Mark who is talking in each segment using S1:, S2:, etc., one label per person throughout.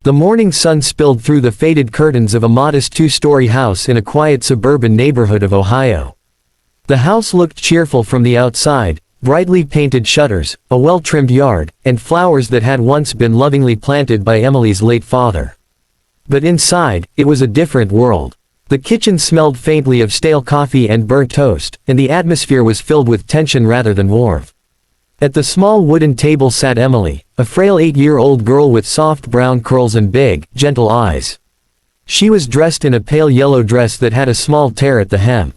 S1: The morning sun spilled through the faded curtains of a modest two-story house in a quiet suburban neighborhood of Ohio. The house looked cheerful from the outside, brightly painted shutters, a well-trimmed yard, and flowers that had once been lovingly planted by Emily's late father. But inside, it was a different world. The kitchen smelled faintly of stale coffee and burnt toast, and the atmosphere was filled with tension rather than warmth. At the small wooden table sat Emily, a frail 8-year-old girl with soft brown curls and big, gentle eyes. She was dressed in a pale yellow dress that had a small tear at the hem.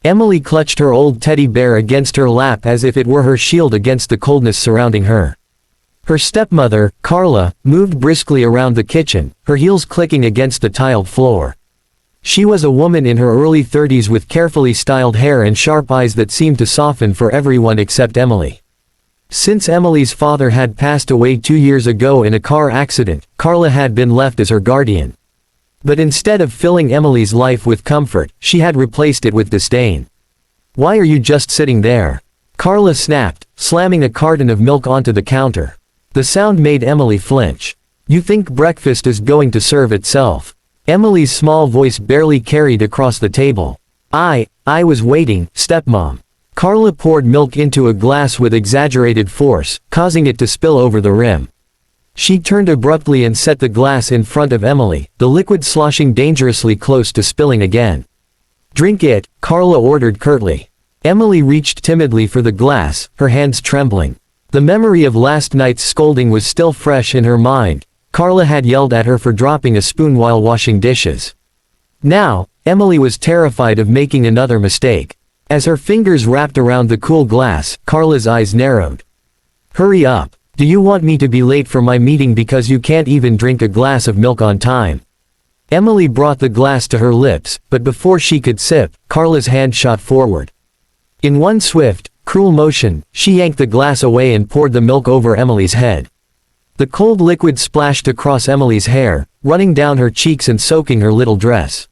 S1: Emily clutched her old teddy bear against her lap as if it were her shield against the coldness surrounding her. Her stepmother, Carla, moved briskly around the kitchen, her heels clicking against the tiled floor. She was a woman in her early 30s with carefully styled hair and sharp eyes that seemed to soften for everyone except Emily. Since Emily's father had passed away 2 years ago in a car accident, Carla had been left as her guardian. But instead of filling Emily's life with comfort, she had replaced it with disdain. "Why are you just sitting there?" Carla snapped, slamming a carton of milk onto the counter. The sound made Emily flinch. "You think breakfast is going to serve itself?" Emily's small voice barely carried across the table. I was waiting, stepmom." Carla poured milk into a glass with exaggerated force, causing it to spill over the rim. She turned abruptly and set the glass in front of Emily, the liquid sloshing dangerously close to spilling again. "Drink it," Carla ordered curtly. Emily reached timidly for the glass, her hands trembling. The memory of last night's scolding was still fresh in her mind. Carla had yelled at her for dropping a spoon while washing dishes. Now, Emily was terrified of making another mistake. As her fingers wrapped around the cool glass, Carla's eyes narrowed. "Hurry up. Do you want me to be late for my meeting because you can't even drink a glass of milk on time?" Emily brought the glass to her lips, but before she could sip, Carla's hand shot forward. In one swift, cruel motion, she yanked the glass away and poured the milk over Emily's head. The cold liquid splashed across Emily's hair, running down her cheeks and soaking her little dress.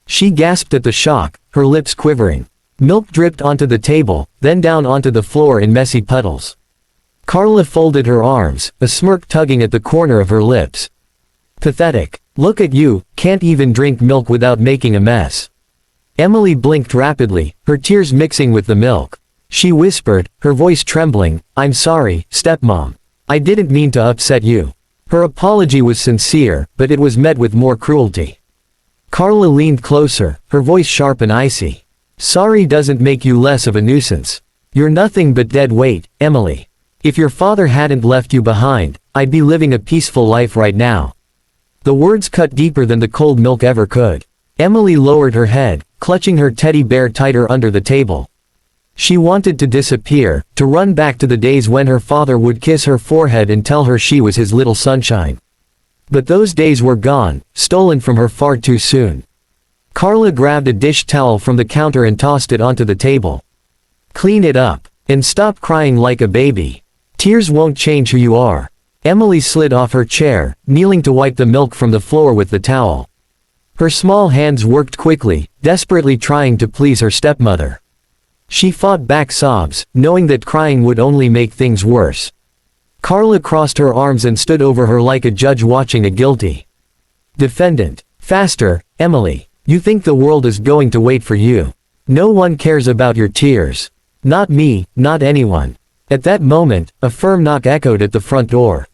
S1: She gasped at the shock, her lips quivering. Milk dripped onto the table, then down onto the floor in messy puddles. Carla folded her arms, a smirk tugging at the corner of her lips. "Pathetic. Look at you, can't even drink milk without making a mess." Emily blinked rapidly, her tears mixing with the milk. She whispered, her voice trembling, "I'm sorry, stepmom. I didn't mean to upset you." Her apology was sincere, but it was met with more cruelty. Carla leaned closer, her voice sharp and icy. "Sorry doesn't make you less of a nuisance. You're nothing but dead weight, Emily. If your father hadn't left you behind, I'd be living a peaceful life right now." The words cut deeper than the cold milk ever could. Emily lowered her head, clutching her teddy bear tighter under the table. She wanted to disappear, to run back to the days when her father would kiss her forehead and tell her she was his little sunshine. But those days were gone, stolen from her far too soon. Carla grabbed a dish towel from the counter and tossed it onto the table. "Clean it up. And stop crying like a baby. Tears won't change who you are." Emily slid off her chair, kneeling to wipe the milk from the floor with the towel. Her small hands worked quickly, desperately trying to please her stepmother. She fought back sobs, knowing that crying would only make things worse. Carla crossed her arms and stood over her like a judge watching a guilty defendant. "Faster, Emily. You think the world is going to wait for you. No one cares about your tears. Not me, not anyone." At that moment, a firm knock echoed at the front door.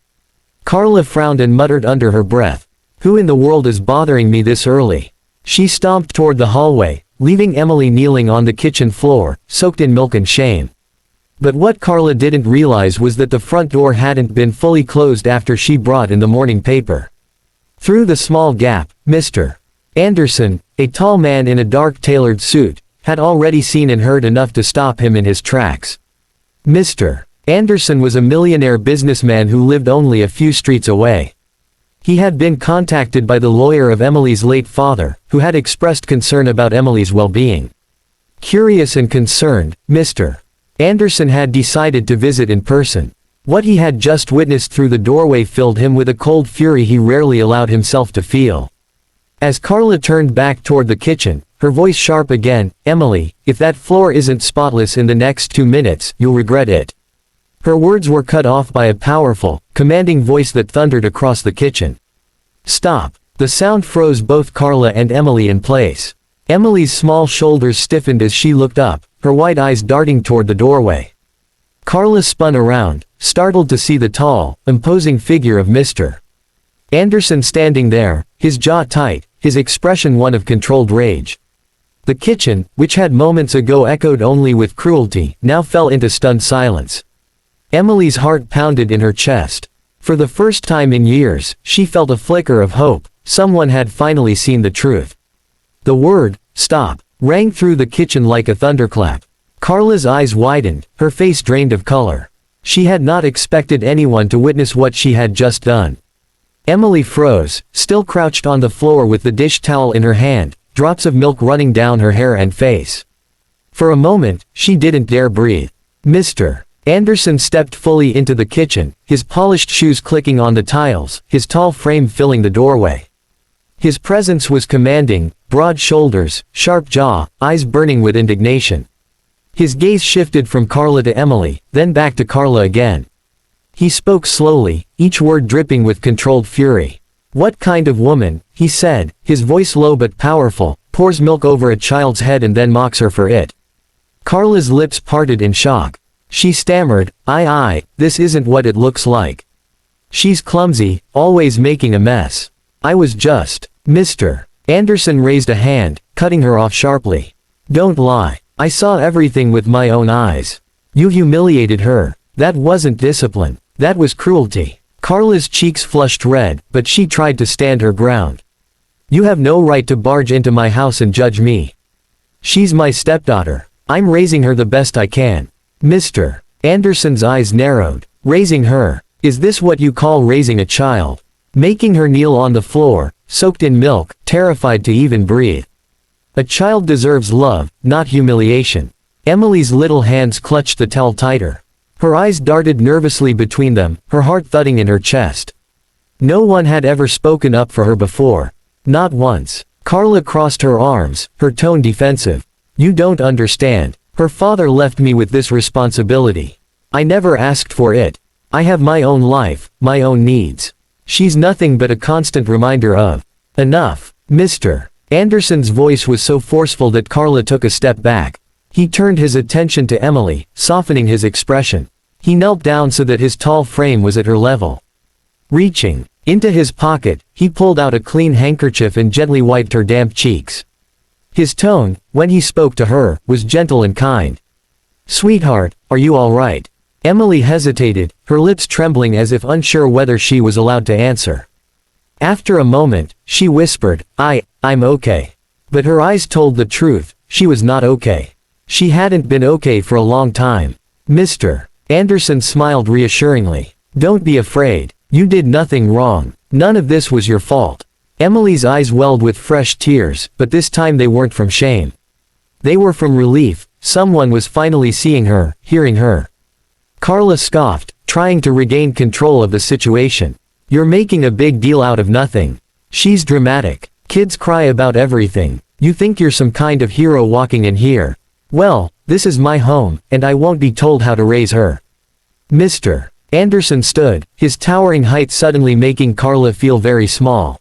S1: Carla frowned and muttered under her breath, "Who in the world is bothering me this early?" She stomped toward the hallway, leaving Emily kneeling on the kitchen floor, soaked in milk and shame. But what Carla didn't realize was that the front door hadn't been fully closed after she brought in the morning paper. Through the small gap, Mr. Anderson, a tall man in a dark tailored suit, had already seen and heard enough to stop him in his tracks. Mr. Anderson was a millionaire businessman who lived only a few streets away. He had been contacted by the lawyer of Emily's late father, who had expressed concern about Emily's well-being. Curious and concerned, Mr. Anderson had decided to visit in person. What he had just witnessed through the doorway filled him with a cold fury he rarely allowed himself to feel. As Carla turned back toward the kitchen, her voice sharp again, "Emily, if that floor isn't spotless in the next 2 minutes, you'll regret it." Her words were cut off by a powerful, commanding voice that thundered across the kitchen. Stop. The sound froze both Carla and Emily in place. Emily's small shoulders stiffened as she looked up, her white eyes darting toward the doorway. Carla spun around, startled to see the tall, imposing figure of Mr. Anderson standing there, his jaw tight, his expression one of controlled rage. The kitchen, which had moments ago echoed only with cruelty, now fell into stunned silence. Emily's heart pounded in her chest. For the first time in years, she felt a flicker of hope. Someone had finally seen the truth. The word, "stop," rang through the kitchen like a thunderclap. Carla's eyes widened, her face drained of color. She had not expected anyone to witness what she had just done. Emily froze, still crouched on the floor with the dish towel in her hand, drops of milk running down her hair and face. For a moment, she didn't dare breathe. Mr. Anderson stepped fully into the kitchen, his polished shoes clicking on the tiles, his tall frame filling the doorway. His presence was commanding, broad shoulders, sharp jaw, eyes burning with indignation. His gaze shifted from Carla to Emily, then back to Carla again. He spoke slowly, each word dripping with controlled fury. "What kind of woman," he said, his voice low but powerful, "pours milk over a child's head and then mocks her for it?" Carla's lips parted in shock. She stammered, This isn't what it looks like. She's clumsy, always making a mess. I was just..." Mr. Anderson raised a hand, cutting her off sharply. "Don't lie. I saw everything with my own eyes. You humiliated her. That wasn't discipline. That was cruelty." Carla's cheeks flushed red, but she tried to stand her ground. "You have no right to barge into my house and judge me. She's my stepdaughter. I'm raising her the best I can." Mr. Anderson's eyes narrowed. "Raising her? Is this what you call raising a child? Making her kneel on the floor, soaked in milk, terrified to even breathe? A child deserves love, not humiliation." Emily's little hands clutched the towel tighter. Her eyes darted nervously between them, her heart thudding in her chest. No one had ever spoken up for her before. Not once. Carla crossed her arms, her tone defensive. "You don't understand. Her father left me with this responsibility. I never asked for it. I have my own life, my own needs. She's nothing but a constant reminder of..." "Enough." Mr. Anderson's voice was so forceful that Carla took a step back. He turned his attention to Emily, softening his expression. He knelt down so that his tall frame was at her level. Reaching into his pocket, he pulled out a clean handkerchief and gently wiped her damp cheeks. His tone, when he spoke to her, was gentle and kind. "Sweetheart, are you all right?" Emily hesitated, her lips trembling as if unsure whether she was allowed to answer. After a moment, she whispered, I'm okay." But her eyes told the truth, she was not okay. She hadn't been okay for a long time. Mr. Anderson smiled reassuringly. "Don't be afraid. You did nothing wrong. None of this was your fault." Emily's eyes welled with fresh tears, but this time they weren't from shame. They were from relief. Someone was finally seeing her, hearing her. Carla scoffed, trying to regain control of the situation. "You're making a big deal out of nothing. She's dramatic. Kids cry about everything. You think you're some kind of hero walking in here. Well, this is my home, and I won't be told how to raise her." Mr. Anderson stood, his towering height suddenly making Carla feel very small.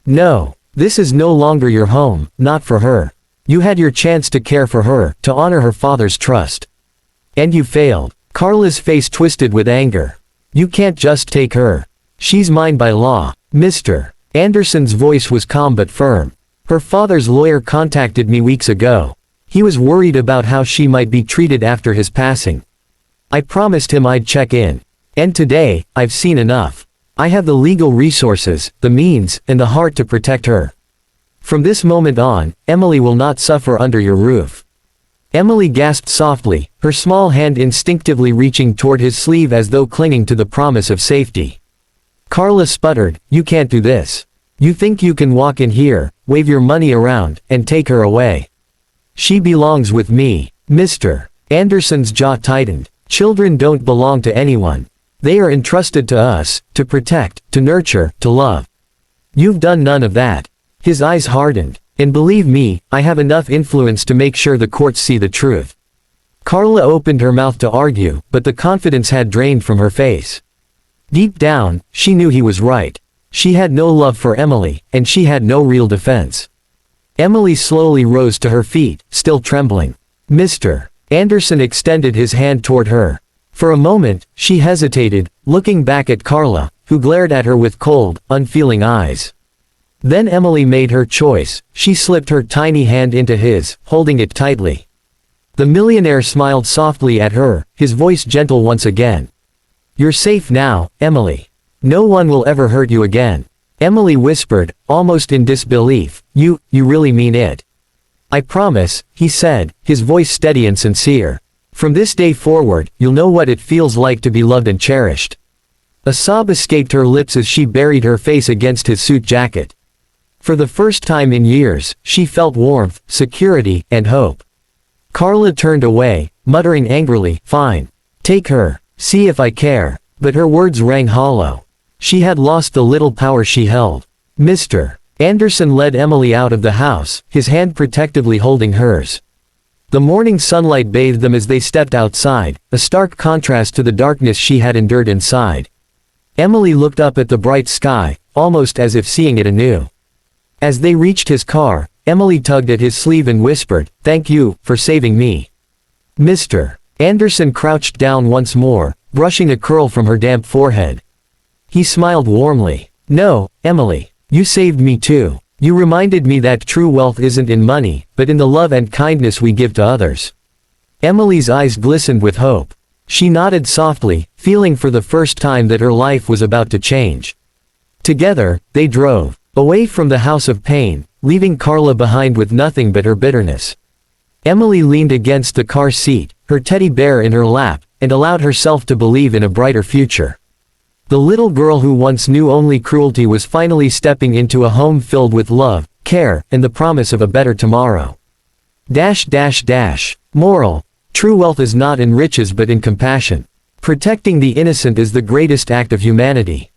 S1: "No, this is no longer your home, not for her. You had your chance to care for her, to honor her father's trust. And you failed." Carla's face twisted with anger. "You can't just take her. She's mine by law." Mr. Anderson's voice was calm but firm. "Her father's lawyer contacted me weeks ago. He was worried about how she might be treated after his passing. I promised him I'd check in. And today, I've seen enough. I have the legal resources, the means, and the heart to protect her. From this moment on, Emily will not suffer under your roof." Emily gasped softly, her small hand instinctively reaching toward his sleeve as though clinging to the promise of safety. Carla sputtered, "You can't do this. You think you can walk in here, wave your money around, and take her away. She belongs with me." Mr. Anderson's jaw tightened. "Children don't belong to anyone. They are entrusted to us, to protect, to nurture, to love. You've done none of that." His eyes hardened. "And believe me, I have enough influence to make sure the courts see the truth." Carla opened her mouth to argue, but the confidence had drained from her face. Deep down, she knew he was right. She had no love for Emily, and she had no real defense. Emily slowly rose to her feet, still trembling. Mr. Anderson extended his hand toward her. For a moment, she hesitated, looking back at Carla, who glared at her with cold, unfeeling eyes. Then Emily made her choice. She slipped her tiny hand into his, holding it tightly. The millionaire smiled softly at her, his voice gentle once again. "You're safe now, Emily. No one will ever hurt you again." Emily whispered, almost in disbelief, You really mean it?" "I promise," he said, his voice steady and sincere. "From this day forward, you'll know what it feels like to be loved and cherished." A sob escaped her lips as she buried her face against his suit jacket. For the first time in years, she felt warmth, security, and hope. Carla turned away, muttering angrily, "Fine. Take her. See if I care." But her words rang hollow. She had lost the little power she held. Mr. Anderson led Emily out of the house, his hand protectively holding hers. The morning sunlight bathed them as they stepped outside, a stark contrast to the darkness she had endured inside. Emily looked up at the bright sky, almost as if seeing it anew. As they reached his car, Emily tugged at his sleeve and whispered, "Thank you, for saving me." Mr. Anderson crouched down once more, brushing a curl from her damp forehead. He smiled warmly. "No, Emily. You saved me too. You reminded me that true wealth isn't in money, but in the love and kindness we give to others." Emily's eyes glistened with hope. She nodded softly, feeling for the first time that her life was about to change. Together, they drove away from the house of pain, leaving Carla behind with nothing but her bitterness. Emily leaned against the car seat, her teddy bear in her lap, and allowed herself to believe in a brighter future. The little girl who once knew only cruelty was finally stepping into a home filled with love, care, and the promise of a better tomorrow. Moral: true wealth is not in riches but in compassion. Protecting the innocent is the greatest act of humanity.